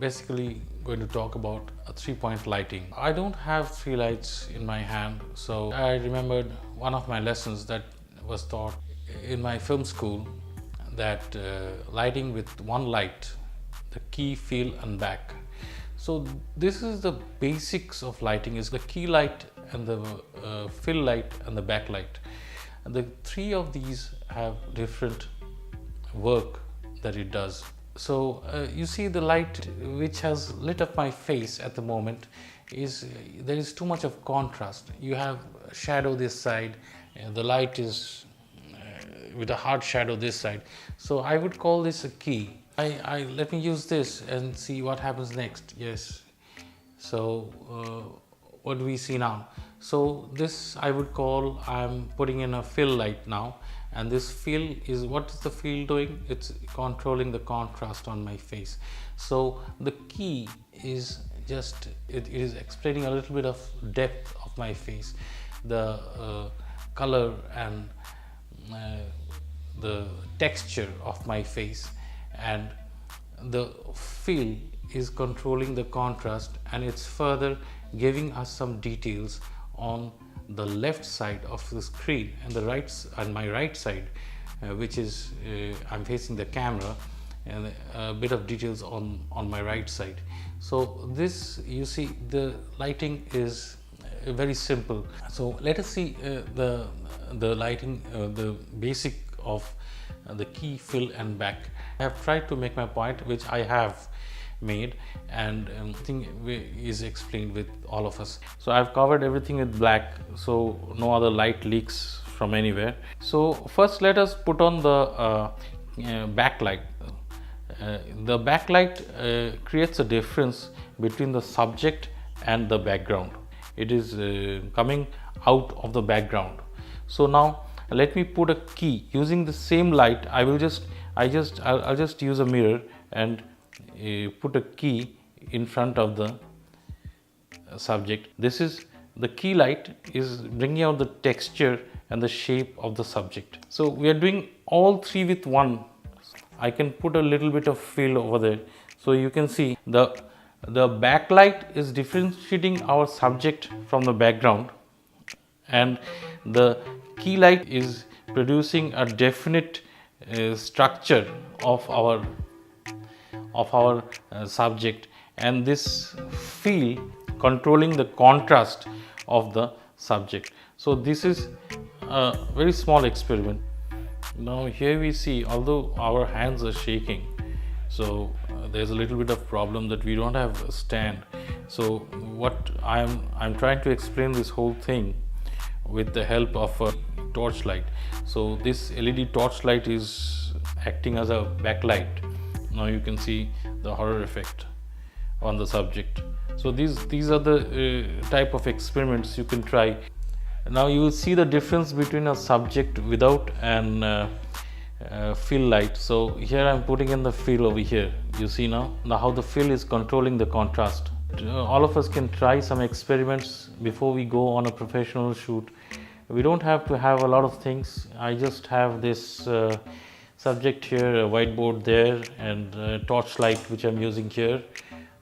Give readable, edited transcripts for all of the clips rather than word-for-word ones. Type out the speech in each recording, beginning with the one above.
basically going to talk about a 3-point lighting. I don't have 3 lights in my hand, so I remembered one of my lessons that was taught in my film school, that lighting with one light, the key, feel and back. So this is the basics of lighting, is the key light and the fill light and the backlight. And the 3 of these have different work that it does. So you see the light which has lit up my face at the moment is, there is too much of contrast. You have shadow this side, and the light is with a hard shadow this side. So I would call this a key. Let me use this and see what happens next. Yes. So what do we see now? So this I would call, I'm putting in a fill light now, and this fill is, what is the fill doing? It's controlling the contrast on my face. So the key is just, it is explaining a little bit of depth of my face, the color and the texture of my face, and the fill is controlling the contrast, and it's further giving us some details on the left side of the screen and the right, and my right side, which is I'm facing the camera, and a bit of details on my right side. So this, you see, the lighting is very simple. So let us see the lighting, the basic of the key, fill and back. I have tried to make my point, which I have made, and thing is explained with all of us. So I've covered everything with black, so no other light leaks from anywhere. So first let us put on the backlight. The backlight creates a difference between the subject and the background. It is coming out of the background. So now let me put a key using the same light. I'll just use a mirror and put a key in front of the subject. This is the key light, is bringing out the texture and the shape of the subject. So we are doing all 3 with one. I can put a little bit of fill over there, so you can see the backlight is differentiating our subject from the background, and the key light is producing a definite structure of our subject, and this fill controlling the contrast of the subject. So this is a very small experiment. Now here we see, although our hands are shaking, so there's a little bit of problem that we don't have a stand. So what I'm trying to explain this whole thing with the help of a torchlight. So this LED torchlight is acting as a backlight. Now you can see the horror effect on the subject. So these are the type of experiments you can try. Now you will see the difference between a subject without an fill light. So here I'm putting in the fill over here. You see now how the fill is controlling the contrast. All of us can try some experiments before we go on a professional shoot. We don't have to have a lot of things. I just have this subject here, a whiteboard there, and a torchlight which I'm using here.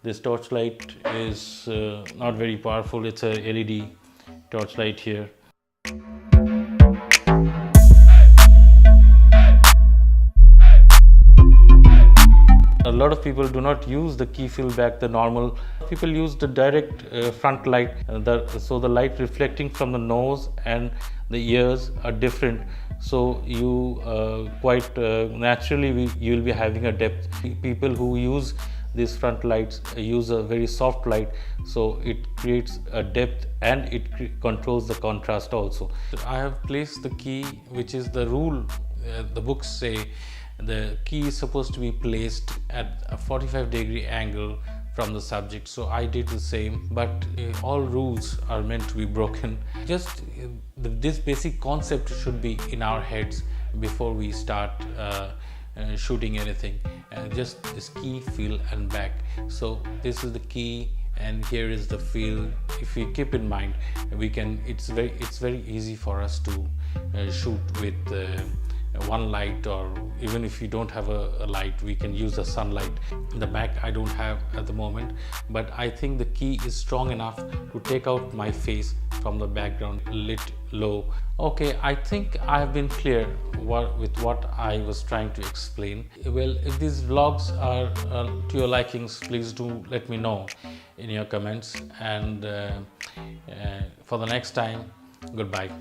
This torchlight is not very powerful. It's a LED torchlight here. A lot of people do not use the key fill back, the normal. People use the direct front light, so the light reflecting from the nose and the ears are different. So you quite naturally you will be having a depth. People who use these front lights use a very soft light, so it creates a depth and it controls the contrast also. I have placed the key, which is the rule. The books say the key is supposed to be placed at a 45-degree angle from the subject, so I did the same, but all rules are meant to be broken. Just this basic concept should be in our heads before we start shooting anything. Just this key, fill and back. So this is the key and here is the fill. If we keep in mind, we can, it's very easy for us to shoot with one light, or even if you don't have a light, we can use the sunlight. In the back I don't have at the moment, but I think the key is strong enough to take out my face from the background lit low. Okay, I think I have been clear with what I was trying to explain. Well, if these vlogs are to your likings, please do let me know in your comments, and for the next time, goodbye.